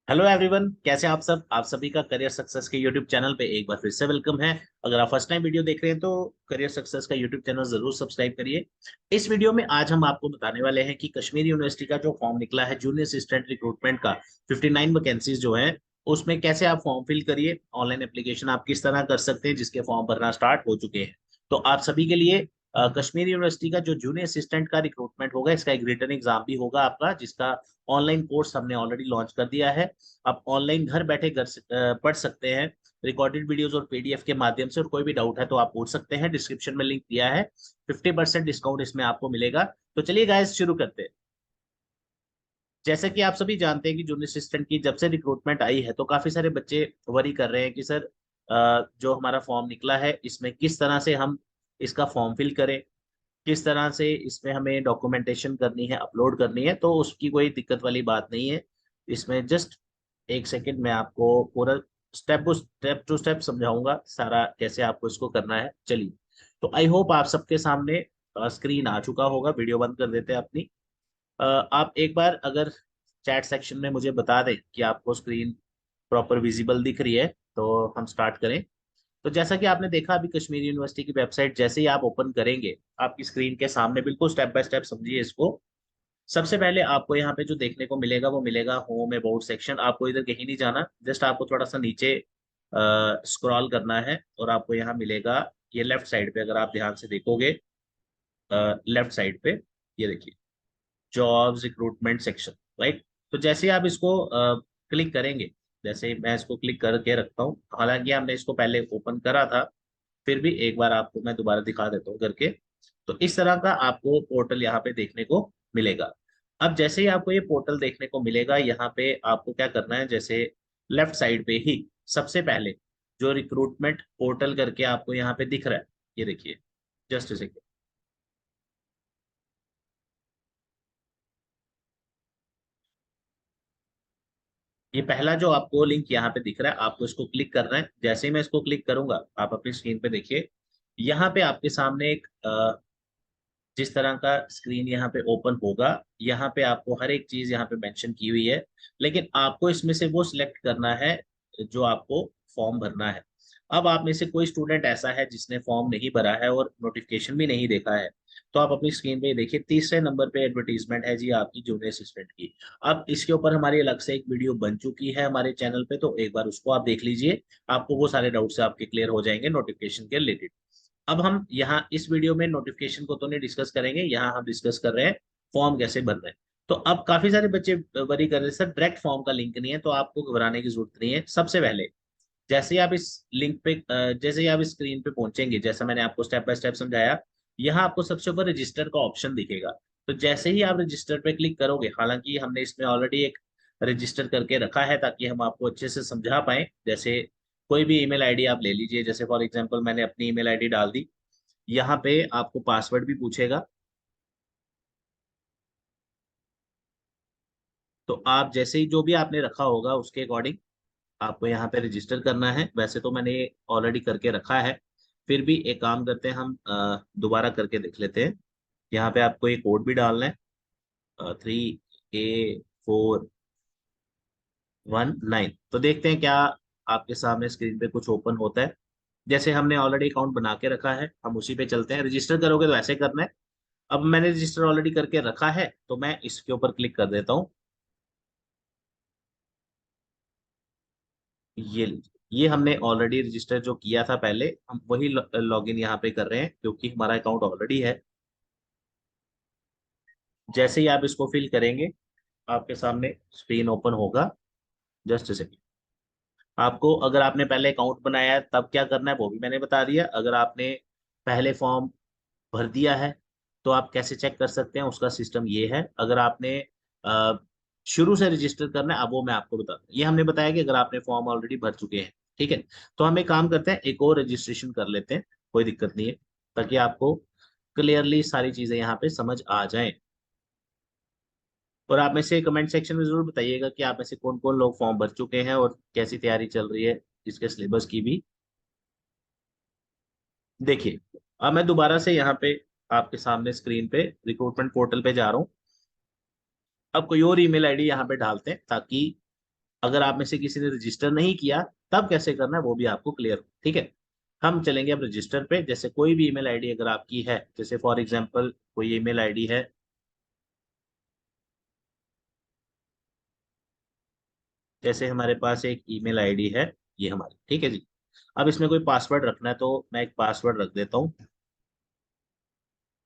Hello everyone, कैसे हैं आप सब। आप सभी का करियर सक्सेस के यूट्यूब चैनल पे एक बार फिर से वेलकम है। अगर आप फर्स्ट टाइम वीडियो देख रहे हैं तो करियर सक्सेस का यूट्यूब चैनल जरूर सब्सक्राइब करिए। इस वीडियो में आज हम आपको बताने वाले हैं कि कश्मीर यूनिवर्सिटी का जो फॉर्म निकला है जूनियर असिस्टेंट रिक्रूटमेंट का 59 वैकेंसीज जो है उसमें कैसे आप फॉर्म फिल करिए, ऑनलाइन एप्लीकेशन आप किस तरह कर सकते हैं जिसके फॉर्म भरना स्टार्ट हो चुके हैं। तो आप सभी के लिए कश्मीर यूनिवर्सिटी का जो जूनियर असिस्टेंट का रिक्रूटमेंट होगा इसका एक रिटन एग्जाम भी होगा आपका, जिसका ऑनलाइन कोर्स हमने ऑलरेडी लॉन्च कर दिया है। आप ऑनलाइन घर बैठे पढ़ सकते हैं रिकॉर्डेड वीडियोस और पीडीएफ के माध्यम से, और कोई भी डाउट है तो आप पूछ सकते हैं। डिस्क्रिप्शन में लिंक दिया है। 50% डिस्काउंट इसमें आपको मिलेगा। तो चलिए गाइस शुरू करते हैं। जैसे कि आप सभी जानते हैं कि जूनियर असिस्टेंट की जब से रिक्रूटमेंट आई है तो काफी सारे बच्चे वरी कर रहे हैं कि सर जो हमारा फॉर्म निकला है इसमें किस तरह से हम इसका फॉर्म फिल करें, किस तरह से इसमें हमें डॉक्यूमेंटेशन करनी है, अपलोड करनी है। तो उसकी कोई दिक्कत वाली बात नहीं है। इसमें जस्ट एक सेकंड में आपको पूरा स्टेप टू स्टेप समझाऊंगा सारा कैसे आपको इसको करना है। चलिए, तो आई होप आप सबके सामने स्क्रीन आ चुका होगा। वीडियो बंद कर देते हैं अपनी। आप एक बार अगर चैट सेक्शन में मुझे बता दें कि आपको स्क्रीन प्रॉपर विजिबल दिख रही है तो हम स्टार्ट करें। तो जैसा कि आपने देखा अभी कश्मीर यूनिवर्सिटी की वेबसाइट जैसे ही आप ओपन करेंगे आपकी स्क्रीन के सामने बिल्कुल स्टेप बाय स्टेप समझिए इसको। सबसे पहले आपको यहाँ पे जो देखने को मिलेगा वो मिलेगा होम अबाउट सेक्शन। आपको इधर कहीं नहीं जाना, जस्ट आपको थोड़ा सा नीचे स्क्रॉल करना है और आपको यहाँ मिलेगा ये लेफ्ट साइड पे। अगर आप ध्यान से देखोगे लेफ्ट साइड पे ये देखिए जॉब्स रिक्रूटमेंट सेक्शन, राइट। तो जैसे ही आप इसको क्लिक करेंगे, जैसे मैं इसको क्लिक करके रखता हूँ, हालांकि हमने इसको पहले ओपन करा था, फिर भी एक बार आपको मैं दोबारा दिखा देता हूँ करके। तो इस तरह का आपको पोर्टल यहाँ पे देखने को मिलेगा। अब जैसे ही आपको ये पोर्टल देखने को मिलेगा यहाँ पे आपको क्या करना है, जैसे लेफ्ट साइड पे ही सबसे पहले जो रिक्रूटमेंट पोर्टल करके आपको यहाँ पे दिख रहा है, ये देखिए। जस्ट सेकेंड, ये पहला जो आपको लिंक यहाँ पे दिख रहा है आपको इसको क्लिक करना है। जैसे ही मैं इसको क्लिक करूंगा आप अपनी स्क्रीन पे देखिए, यहाँ पे आपके सामने एक जिस तरह का स्क्रीन यहाँ पे ओपन होगा, यहाँ पे आपको हर एक चीज यहाँ पे मेंशन की हुई है। लेकिन आपको इसमें से वो सिलेक्ट करना है जो आपको फॉर्म भरना है। अब आप में से कोई स्टूडेंट ऐसा है जिसने फॉर्म नहीं भरा है और नोटिफिकेशन भी नहीं देखा है, तो आप अपनी स्क्रीन पे देखिए तीसरे नंबर पे एडवर्टीजमेंट है जी आपकी जूनियर असिस्टेंट की। अब इसके ऊपर हमारी अलग से एक वीडियो बन चुकी है हमारे चैनल पे, तो एक बार उसको आप देख लीजिए। आपको वो सारे डाउट्स आपके क्लियर हो जाएंगे नोटिफिकेशन के रिलेटेड। अब हम यहाँ इस वीडियो में नोटिफिकेशन को तो नहीं डिस्कस करेंगे, यहाँ हम डिस्कस कर रहे हैं फॉर्म कैसे भर रहे हैं। तो अब काफी सारे बच्चे वरी कर रहे हैं सर डायरेक्ट फॉर्म का लिंक नहीं है, तो आपको घबराने की जरूरत नहीं है। सबसे पहले जैसे ही आप इस लिंक पे जैसे ही आप इस स्क्रीन पे पहुंचेंगे, जैसा मैंने आपको स्टेप बाय स्टेप समझाया, यहाँ आपको सबसे ऊपर रजिस्टर का ऑप्शन दिखेगा। तो जैसे ही आप रजिस्टर पे क्लिक करोगे, हालांकि हमने इसमें ऑलरेडी एक रजिस्टर करके रखा है ताकि हम आपको अच्छे से समझा पाए। जैसे कोई भी ईमेल आईडी आप ले लीजिए, जैसे फॉर एग्जांपल मैंने अपनी ईमेल आईडी डाल दी। यहाँ पे आपको पासवर्ड भी पूछेगा, तो आप जैसे ही जो भी आपने रखा होगा उसके अकॉर्डिंग आपको यहाँ पे रजिस्टर करना है। वैसे तो मैंने ऑलरेडी करके रखा है, फिर भी एक काम करते हैं हम दोबारा करके देख लेते हैं। यहाँ पे आपको एक कोड भी डालना है 3A419। तो देखते हैं क्या आपके सामने स्क्रीन पे कुछ ओपन होता है। जैसे हमने ऑलरेडी अकाउंट बना के रखा है हम उसी पे चलते हैं। रजिस्टर करोगे तो ऐसे करना है। अब मैंने रजिस्टर ऑलरेडी करके रखा है तो मैं इसके ऊपर क्लिक कर देता हूँ। ये लीजिए, ये हमने ऑलरेडी रजिस्टर जो किया था पहले, हम वही लॉगिन यहाँ पे कर रहे हैं क्योंकि हमारा अकाउंट ऑलरेडी है। जैसे ही आप इसको फिल करेंगे आपके सामने स्क्रीन ओपन होगा। जस्ट सेकंड, आपको अगर आपने पहले अकाउंट बनाया है तब क्या करना है वो भी मैंने बता दिया। अगर आपने पहले फॉर्म भर दिया है तो आप कैसे चेक कर सकते हैं उसका सिस्टम ये है। अगर आपने अ, शुरू से रजिस्टर करना है अब वो मैं आपको बता दूं। ये हमने बताया कि अगर आपने फॉर्म ऑलरेडी भर चुके हैं, ठीक है, तो हम एक काम करते हैं एक और रजिस्ट्रेशन कर लेते हैं, कोई दिक्कत नहीं है, ताकि आपको क्लियरली सारी चीजें यहाँ पे समझ आ जाएं। और आप में से कमेंट सेक्शन में जरूर बताइएगा कि आप में से कौन कौन लोग फॉर्म भर चुके हैं और कैसी तैयारी चल रही है इसके सिलेबस की भी। देखिए, अब मैं दोबारा से यहाँ पे आपके सामने स्क्रीन पे रिक्रूटमेंट पोर्टल पे जा रहा हूँ। अब कोई और ईमेल आईडी यहाँ पे डालते हैं ताकि अगर आप में से किसी ने रजिस्टर नहीं किया तब कैसे करना है वो भी आपको क्लियर, ठीक है। हम चलेंगे अब रजिस्टर पे। जैसे कोई भी ईमेल आईडी अगर आपकी है, जैसे फॉर एग्जांपल कोई ईमेल आईडी है, जैसे हमारे पास एक ईमेल आईडी है ये हमारी, ठीक है जी। अब इसमें कोई पासवर्ड रखना है तो मैं एक पासवर्ड रख देता हूँ,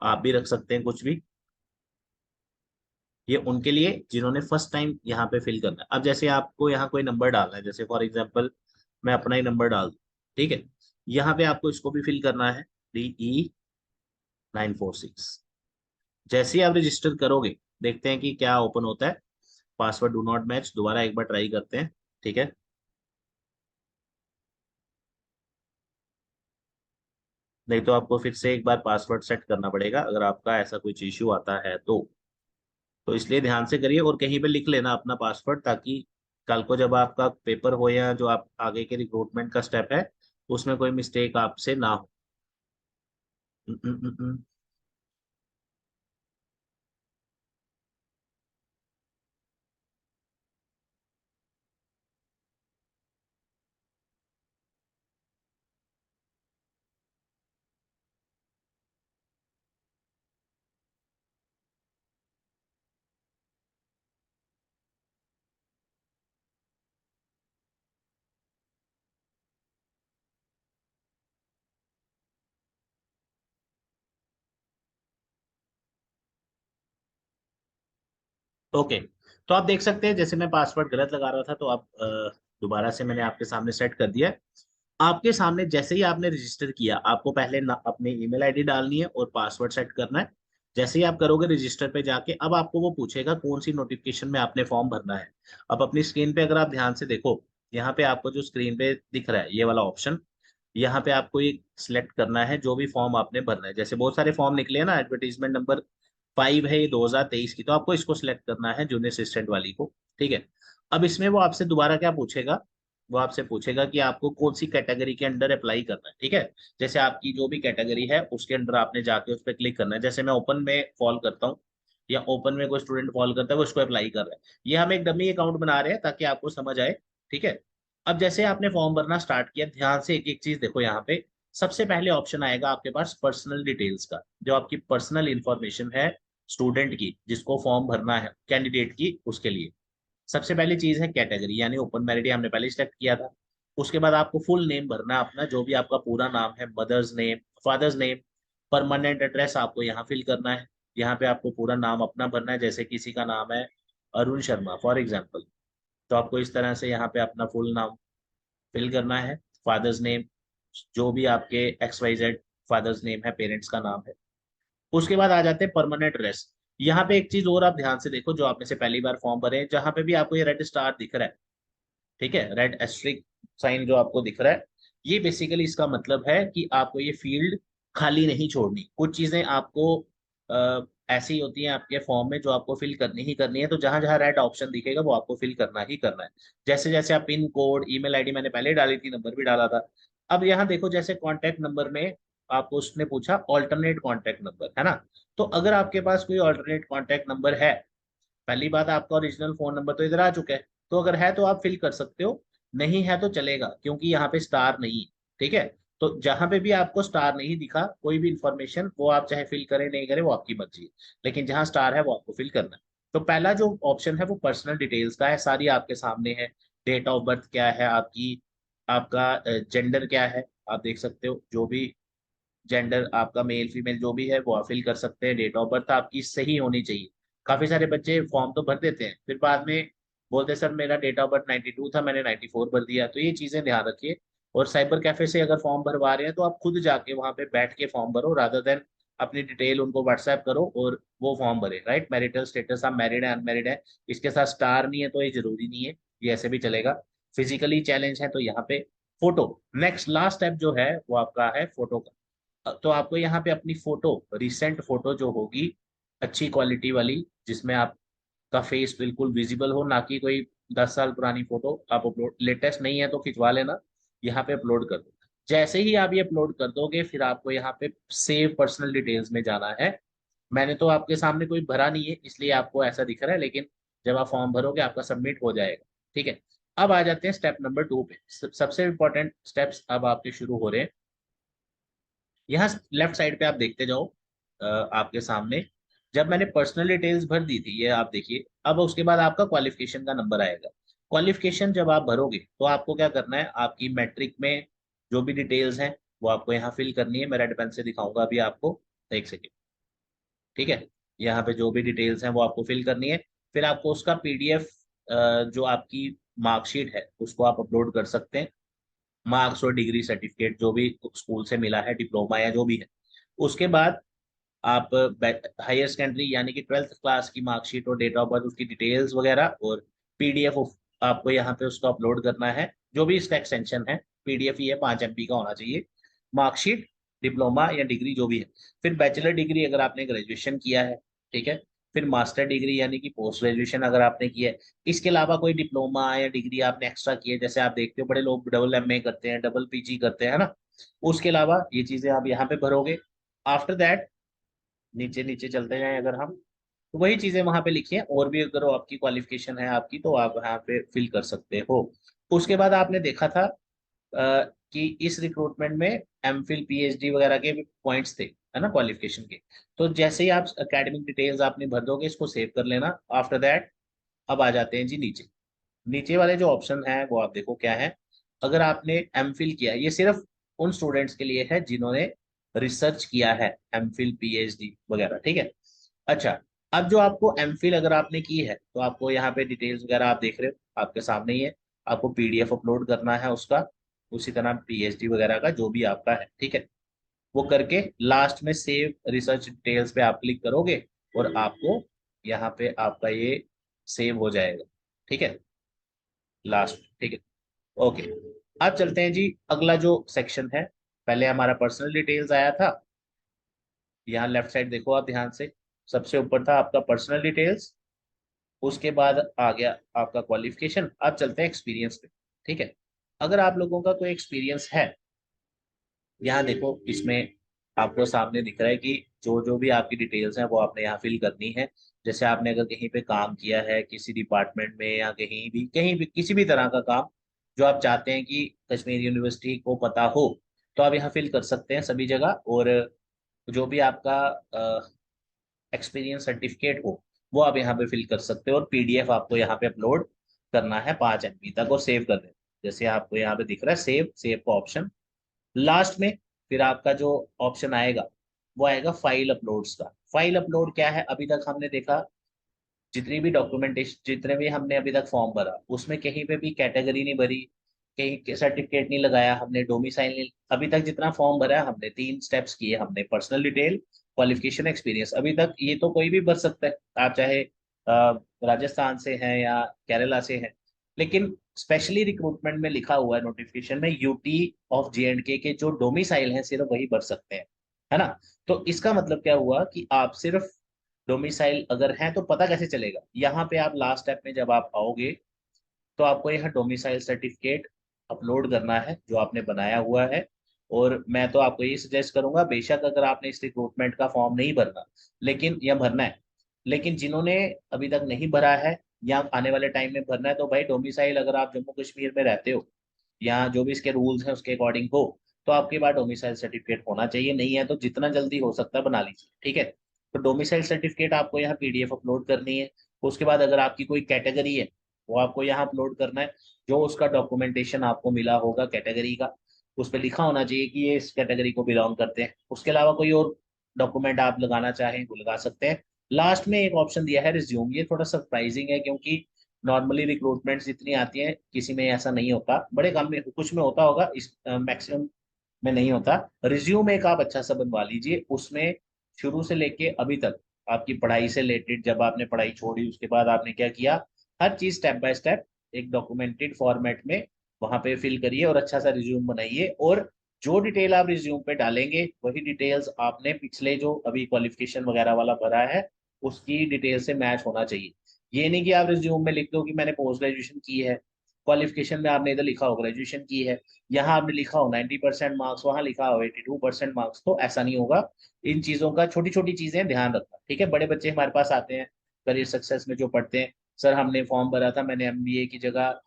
आप भी रख सकते हैं कुछ भी। ये उनके लिए जिन्होंने फर्स्ट टाइम यहाँ पे फिल करना है। अब जैसे आपको यहाँ कोई नंबर डालना है, जैसे फॉर एग्जांपल मैं अपना ही नंबर डाल दूं, ठीक है। यहाँ पे आपको इसको भी फिल करना है, DE946। जैसे ही आप रजिस्टर करोगे देखते हैं कि क्या ओपन होता है। पासवर्ड डू नॉट मैच, दोबारा एक बार ट्राई करते हैं, ठीक है। नहीं तो आपको फिर से एक बार पासवर्ड सेट करना पड़ेगा अगर आपका ऐसा कुछ इश्यू आता है तो इसलिए ध्यान से करिए और कहीं पे लिख लेना अपना पासवर्ड, ताकि कल को जब आपका पेपर हो या जो आप आगे के रिक्रूटमेंट का स्टेप है उसमें कोई मिस्टेक आपसे ना हो। हम्म, हम्म, ओके। तो आप देख सकते हैं जैसे मैं पासवर्ड गलत लगा रहा था तो आप दोबारा से मैंने आपके सामने सेट कर दिया है। आपके सामने जैसे ही आपने रजिस्टर किया आपको पहले अपनी ईमेल आईडी डालनी है और पासवर्ड सेट करना है। जैसे ही आप करोगे रजिस्टर पे जाके अब आपको वो पूछेगा कौन सी नोटिफिकेशन में आपने फॉर्म भरना है। अब अपनी स्क्रीन पे अगर आप ध्यान से देखो, यहाँ पे आपको जो स्क्रीन पे दिख रहा है ये वाला ऑप्शन, यहाँ पे आपको ये सिलेक्ट करना है जो भी फॉर्म आपने भरना है। जैसे बहुत सारे फॉर्म निकले हैं ना, एडवर्टीजमेंट नंबर 5 है ये 2023 की, तो आपको इसको सिलेक्ट करना है जूनियर असिस्टेंट वाली को, ठीक है। अब इसमें वो आपसे दोबारा क्या पूछेगा, वो आपसे पूछेगा कि आपको कौन सी कैटेगरी के अंडर अप्लाई करना है, ठीक है। जैसे आपकी जो भी कैटेगरी है उसके अंडर आपने जाके उस पर क्लिक करना है। जैसे मैं ओपन में फॉल करता हूँ या ओपन में कोई स्टूडेंट फॉल करता है वो इसको अप्लाई कर रहा है। ये हम एक डमी अकाउंट बना रहे हैं ताकि आपको समझ आए, ठीक है। अब जैसे आपने फॉर्म भरना स्टार्ट किया, ध्यान से एक एक चीज देखो। यहाँ पे सबसे पहले ऑप्शन आएगा आपके पास पर्सनल डिटेल्स का, जो आपकी पर्सनल इंफॉर्मेशन है स्टूडेंट की जिसको फॉर्म भरना है कैंडिडेट की, उसके लिए सबसे पहली चीज है कैटेगरी, यानी ओपन मेरिट हमने पहले सिलेक्ट किया था। उसके बाद आपको फुल नेम भरना है अपना, जो भी आपका पूरा नाम है, mother's name, father's name. Permanent address आपको यहाँ फिल करना है। यहाँ पे आपको पूरा नाम अपना भरना है। जैसे किसी का नाम है अरुण शर्मा फॉर एग्जाम्पल, तो आपको इस तरह से यहाँ पे अपना फुल नाम फिल करना है। फादर्स नेम, जो भी आपके XYZ फादर्स नेम है, पेरेंट्स का नाम है। उसके बाद आ जाते हैं परमानेंट एड्रेस। यहाँ पे एक चीज और आप ध्यान से देखो, जो आप में से पहली बार फॉर्म भरे हैं, जहां पे भी आपको ये रेड स्टार दिख रहा है, ठीक है, रेड एस्ट्रिक साइन जो आपको दिख रहा है, ये बेसिकली इसका मतलब है कि आपको ये फील्ड खाली नहीं छोड़नी। कुछ चीजें आपको ऐसी होती हैं आपके फॉर्म में जो आपको फिल करनी ही करनी है, तो जहां जहां रेड ऑप्शन दिखेगा वो आपको फिल करना ही करना है। जैसे जैसे आप पिन कोड, ईमेल आईडी मैंने पहले डाली थी, नंबर भी डाला था। अब यहाँ देखो जैसे कॉन्टेक्ट नंबर में आपको उसने पूछा ऑल्टरनेट कॉन्टेक्ट नंबर, है ना। तो अगर आपके पास कोई ऑल्टरनेट कॉन्टेक्ट नंबर है, पहली बात आपका ओरिजिनल फोन नंबर तो इधर आ चुका है, तो अगर है तो आप फिल कर सकते हो, नहीं है तो चलेगा क्योंकि यहाँ पे स्टार नहीं है, ठीक है। तो जहां पे भी आपको स्टार नहीं दिखा कोई भी इंफॉर्मेशन, वो आप चाहे फिल करें नहीं करें वो आपकी मर्जी है, लेकिन जहां स्टार है वो आपको फिल करना है। तो पहला जो ऑप्शन है वो पर्सनल डिटेल्स का है, सारी आपके सामने है। डेट ऑफ बर्थ क्या है आपकी, आपका जेंडर क्या है, आप देख सकते हो। जो भी जेंडर आपका मेल फीमेल जो भी है वो आप फिल कर सकते हैं। डेट ऑफ बर्थ आपकी सही होनी चाहिए। काफी सारे बच्चे फॉर्म तो भर देते हैं फिर बाद में बोलते हैं सर मेरा डेट ऑफ बर्थ 92 था, मैंने 94 भर दिया। तो ये चीजें ध्यान रखिए। और साइबर कैफे से अगर फॉर्म भरवा रहे हैं तो आप खुद जाके वहां पे बैठ के फॉर्म भरो, रादर देन अपनी डिटेल उनको व्हाट्सएप करो और वो फॉर्म भरे। राइट, मैरिटल स्टेटस आप मैरिड है अनमेरिड है, इसके साथ स्टार नहीं है तो ये जरूरी नहीं है, ये ऐसे भी चलेगा। फिजिकली चैलेंज है तो यहाँ पे फोटो, नेक्स्ट लास्ट स्टेप जो है वो आपका है फोटो का। तो आपको यहाँ पे अपनी फोटो, रिसेंट फोटो जो होगी, अच्छी क्वालिटी वाली, जिसमें आपका फेस बिल्कुल विजिबल हो, ना कि कोई 10 साल पुरानी फोटो आप अपलोड, लेटेस्ट नहीं है तो खिंचवा लेना, यहाँ पे अपलोड कर दो। जैसे ही आप ये अपलोड कर दोगे फिर आपको यहाँ पे सेव पर्सनल डिटेल्स में जाना है। मैंने तो आपके सामने कोई भरा नहीं है इसलिए आपको ऐसा दिख रहा है, लेकिन जब आप फॉर्म भरोगे आपका सबमिट हो जाएगा, ठीक है। अब आ जाते हैं स्टेप नंबर 2 पे। सबसे इंपॉर्टेंट स्टेप्स अब आपके शुरू हो रहे हैं। यहाँ लेफ्ट साइड पे आप देखते जाओ, आपके सामने जब मैंने पर्सनल डिटेल्स भर दी थी, ये आप देखिए। अब उसके बाद आपका क्वालिफिकेशन का नंबर आएगा। क्वालिफिकेशन जब आप भरोगे तो आपको क्या करना है, आपकी मैट्रिक में जो भी डिटेल्स हैं वो आपको यहाँ फिल करनी है। मैं रेड पेन से दिखाऊंगा अभी आपको, एक सेकेंड। ठीक है, यहाँ पे जो भी डिटेल्स हैं वो आपको फिल करनी है। फिर आपको उसका पीडीएफ, जो आपकी मार्कशीट है उसको आप अपलोड कर सकते हैं। मार्क्स और डिग्री सर्टिफिकेट जो भी स्कूल से मिला है, डिप्लोमा या जो भी है। उसके बाद आप हायर सेकेंडरी यानी कि 12th क्लास की मार्कशीट और डेट ऑफ बर्थ, उसकी डिटेल्स वगैरह और पीडीएफ आपको यहाँ पे उसको अपलोड करना है। जो भी इसका एक्सटेंशन है, पीडीएफ ही है, 5 MB का होना चाहिए। मार्कशीट, डिप्लोमा या डिग्री जो भी है। फिर बैचलर डिग्री अगर आपने ग्रेजुएशन किया है, ठीक है। फिर मास्टर डिग्री यानी कि पोस्ट ग्रेजुएशन अगर आपने किया है। इसके अलावा कोई डिप्लोमा या डिग्री आपने एक्स्ट्रा की है, जैसे आप देखते हो बड़े लोग डबल एमए करते हैं, डबल पीजी करते हैं, है ना। उसके अलावा ये चीजें आप यहाँ पे भरोगे। आफ्टर दैट नीचे नीचे चलते जाएं अगर हम, तो वही चीजें वहां पे लिखी हैं। और भी अगर वो आपकी क्वालिफिकेशन है आपकी, तो आप यहाँ पे फिल कर सकते हो। उसके बाद आपने देखा था कि इस रिक्रूटमेंट में एमफिल पीएचडी वगैरह के भी पॉइंट्स थे, है ना, क्वालिफिकेशन के। तो जैसे ही आप एकेडमिक डिटेल्स आपने भर दोगे, इसको सेव कर लेना। आफ्टर दैट अब आ जाते हैं जी नीचे। नीचे वाले जो ऑप्शन है वो आप देखो क्या है। अगर आपने एमफिल किया, ये सिर्फ उन स्टूडेंट्स के लिए है जिन्होंने रिसर्च किया है, एमफिल पीएचडी वगैरह, ठीक है। अच्छा, अब जो आपको एमफिल अगर आपने की है, तो आपको यहाँ पे डिटेल्स वगैरह आप देख रहे हो आपके सामने ही है। आपको पीडीएफ अपलोड करना है उसका, उसी तरह पीएचडी वगैरह का जो भी आपका है, ठीक है। वो करके लास्ट में सेव रिसर्च डिटेल्स पे आप क्लिक करोगे और आपको यहाँ पे आपका ये सेव हो जाएगा, ठीक है, लास्ट, ठीक है। ओके, अब चलते हैं जी अगला जो सेक्शन है। पहले हमारा पर्सनल डिटेल्स आया था। यहाँ लेफ्ट साइड देखो आप ध्यान से, सबसे ऊपर था आपका पर्सनल डिटेल्स। उसके बाद आ गया आपका क्वालिफिकेशन। अब चलते हैं एक्सपीरियंस पे, ठीक है। अगर आप लोगों का कोई एक्सपीरियंस है, यहाँ देखो इसमें आपको सामने दिख रहा है कि जो जो भी आपकी डिटेल्स हैं वो आपने यहाँ फिल करनी है। जैसे आपने अगर कहीं पे काम किया है किसी डिपार्टमेंट में, या कहीं भी किसी भी तरह का काम जो आप चाहते हैं कि कश्मीर यूनिवर्सिटी को पता हो, तो आप यहाँ फिल कर सकते हैं सभी जगह। और जो भी आपका एक्सपीरियंस सर्टिफिकेट हो, वो आप यहाँ पे फिल कर सकते हो। और पीडीएफ आपको यहाँ पे अपलोड करना है 5 MB तक, और सेव कर देना। जैसे आपको यहाँ पे दिख रहा है सेव, सेव का ऑप्शन लास्ट में। फिर आपका जो ऑप्शन आएगा वो आएगा फाइल अपलोड्स का। फाइल अपलोड क्या है, अभी तक हमने देखा जितनी भी डॉक्यूमेंटेशन, जितने भी हमने अभी तक फॉर्म भरा, उसमें कहीं पे भी कैटेगरी नहीं भरी, कहीं सर्टिफिकेट नहीं लगाया हमने, डोमिसाइल नहीं। अभी तक जितना फॉर्म भरा है हमने 3 स्टेप्स किए हमने, पर्सनल डिटेल, क्वालिफिकेशन, एक्सपीरियंस। अभी तक ये तो कोई भी भर सकता है, आप चाहे राजस्थान से हैं या केरला से हैं। लेकिन स्पेशली रिक्रूटमेंट में लिखा हुआ है नोटिफिकेशन में, यूटी ऑफ जेएंडके के जो डोमिसाइल हैं सिर्फ वही भर सकते हैं, है ना। तो इसका मतलब क्या हुआ कि आप सिर्फ डोमिसाइल अगर है, तो पता कैसे चलेगा, यहाँ पे आप लास्ट स्टेप में जब आप आओगे तो आपको यहाँ डोमिसाइल सर्टिफिकेट अपलोड करना है जो आपने बनाया हुआ है। और मैं तो आपको ये सजेस्ट करूंगा, बेशक अगर आपने इस रिक्रूटमेंट का फॉर्म नहीं भरना, लेकिन यह भरना है, लेकिन जिन्होंने अभी तक नहीं भरा है या आने वाले टाइम में भरना है, तो भाई डोमिसाइल अगर आप जम्मू कश्मीर में रहते हो, यहाँ जो भी इसके रूल्स हैं उसके अकॉर्डिंग हो, तो आपके पास डोमिसाइल सर्टिफिकेट होना चाहिए। नहीं है तो जितना जल्दी हो सकता है बना लीजिए, ठीक है। तो डोमिसाइल सर्टिफिकेट आपको यहाँ पीडीएफ अपलोड करनी है। उसके बाद अगर आपकी कोई कैटेगरी है, वो आपको यहाँ अपलोड करना है। जो उसका डॉक्यूमेंटेशन आपको मिला होगा कैटेगरी का, उस पर लिखा होना चाहिए कि ये इस कैटेगरी को बिलोंग करते हैं। उसके अलावा कोई और डॉक्यूमेंट आप लगाना चाहें वो लगा सकते हैं। लास्ट में एक ऑप्शन दिया है रिज्यूम, ये थोड़ा सरप्राइजिंग है क्योंकि नॉर्मली रिक्रूटमेंट्स जितनी आती हैं किसी में ऐसा नहीं होता, बड़े कम में कुछ में होता होगा, इस मैक्सिमम में नहीं होता। रिज्यूम एक आप अच्छा सा बनवा लीजिए, उसमें शुरू से लेके अभी तक आपकी पढ़ाई से रिलेटेड, जब आपने पढ़ाई छोड़ी उसके बाद आपने क्या किया, हर चीज स्टेप बाय स्टेप एक डॉक्यूमेंटेड फॉर्मेट में वहां पे फिल करिए और अच्छा सा रिज्यूम बनाइए। और जो डिटेल आप रिज्यूम पे डालेंगे वही डिटेल्स आपने पिछले जो अभी क्वालिफिकेशन वगैरह वाला भरा है उसकी डिटेल से मैच होना चाहिए। ये नहीं कि आप रिज्यूम में लिख दो कि मैंने पोस्ट ग्रेजुएशन की है, क्वालिफिकेशन में आपने इधर लिखा हो ग्रेजुएशन की है, यहाँ आपने लिखा हो 90% मार्क्स, वहां लिखा हो 82% मार्क्स, तो ऐसा नहीं होगा। इन चीजों का, छोटी छोटी चीजें ध्यान रखना, ठीक है। बड़े बच्चे हमारे पास आते हैं करियर सक्सेस में जो पढ़ते हैं, सर हमने फॉर्म भरा था, मैंने एमबीए की जगह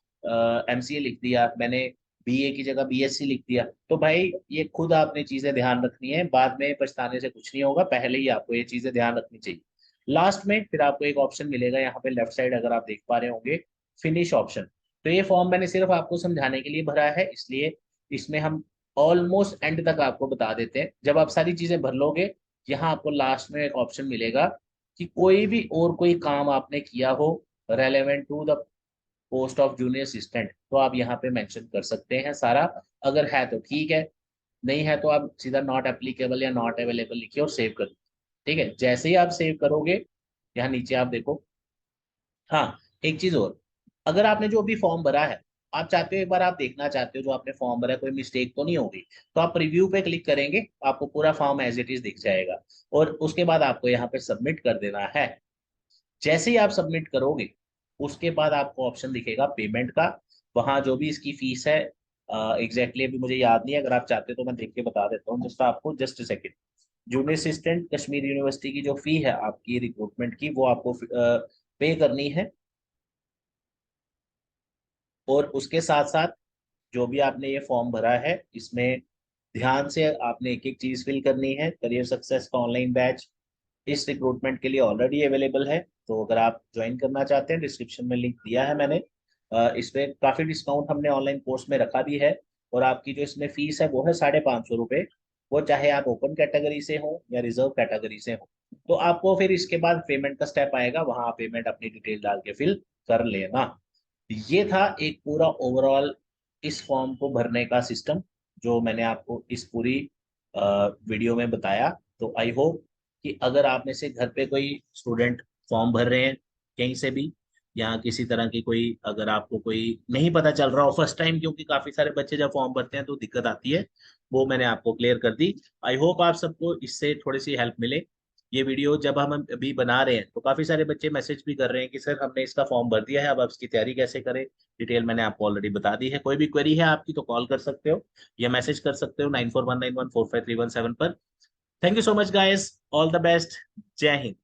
एमसीए लिख दिया, मैंने बीए की जगह बीएससी लिख दिया, तो भाई ये खुद आपने चीजें ध्यान रखनी है, बाद में पछताने से कुछ नहीं होगा, पहले ही आपको ये चीजें ध्यान रखनी चाहिए। लास्ट में फिर आपको एक ऑप्शन मिलेगा यहाँ पे लेफ्ट साइड, अगर आप देख पा रहे होंगे, फिनिश ऑप्शन। तो ये फॉर्म मैंने सिर्फ आपको समझाने के लिए भरा है, इसलिए इसमें हम ऑलमोस्ट एंड तक आपको बता देते हैं। जब आप सारी चीजें भर लोगे, यहाँ आपको लास्ट में एक ऑप्शन मिलेगा कि कोई भी और कोई काम आपने किया हो relevant to the post of junior assistant, तो आप यहाँ पे मेंशन कर सकते हैं सारा। अगर है तो ठीक है, नहीं है तो आप सीधा नॉट एप्लीकेबल या नॉट अवेलेबल लिखिए और सेव कर दीजिए। ठीक है, जैसे ही आप सेव करोगे, यहाँ नीचे आप देखो। हाँ, एक चीज और, अगर आपने जो अभी फॉर्म भरा है, आप चाहते हो एक बार आप देखना चाहते हो जो आपने फॉर्म भरा है कोई मिस्टेक तो नहीं होगी, तो आप रिव्यू पे क्लिक करेंगे, आपको पूरा फॉर्म एज इट इज दिख जाएगा, और उसके बाद आपको यहाँ पे सबमिट कर देना है। जैसे ही आप सबमिट करोगे, उसके बाद आपको ऑप्शन दिखेगा पेमेंट का, वहां जो भी इसकी फीस है, एग्जैक्टली अभी मुझे याद नहीं है, अगर आप चाहते हो तो मैं देख के बता देता हूँ जस्ट आपको, just second. Junior assistant Kashmir university की जो फी है आपकी रिक्रूटमेंट की, वो आपको पे करनी है। और उसके साथ साथ जो भी आपने ये फॉर्म भरा है, इसमें ध्यान से आपने एक एक चीज फिल करनी है। करियर सक्सेस का ऑनलाइन बैच इस रिक्रूटमेंट के लिए ऑलरेडी अवेलेबल है, तो अगर आप ज्वाइन करना चाहते हैं, डिस्क्रिप्शन में लिंक दिया है मैंने। इस पे काफी डिस्काउंट हमने ऑनलाइन कोर्स में रखा भी है, और आपकी जो इसमें फीस है वो है 550 रुपये। वो चाहे आप ओपन कैटेगरी से हो या रिजर्व कैटेगरी से हो। तो आपको फिर इसके बाद पेमेंट का स्टेप आएगा, वहां आप पेमेंट अपनी डिटेल डाल के फिल कर लेना। ये था एक पूरा ओवरऑल इस फॉर्म को भरने का सिस्टम, जो मैंने आपको इस पूरी वीडियो में बताया। तो आई होप कि अगर आप में से घर पे कोई स्टूडेंट फॉर्म भर रहे हैं कहीं से भी, या किसी तरह की कोई, अगर आपको कोई नहीं पता चल रहा हो फर्स्ट टाइम, क्योंकि काफी सारे बच्चे जब फॉर्म भरते हैं तो दिक्कत आती है, वो मैंने आपको क्लियर कर दी। आई होप आप सबको इससे थोड़ी सी हेल्प मिले। ये वीडियो जब हम अभी बना रहे हैं तो काफी सारे बच्चे मैसेज भी कर रहे हैं कि सर हमने इसका फॉर्म भर दिया है, अब आप इसकी तैयारी कैसे करें। डिटेल मैंने आपको ऑलरेडी बता दी है। कोई भी क्वेरी है आपकी तो कॉल कर सकते हो या मैसेज कर सकते हो 9419145317 पर। Thank you so much guys, all the best, जय हिंद।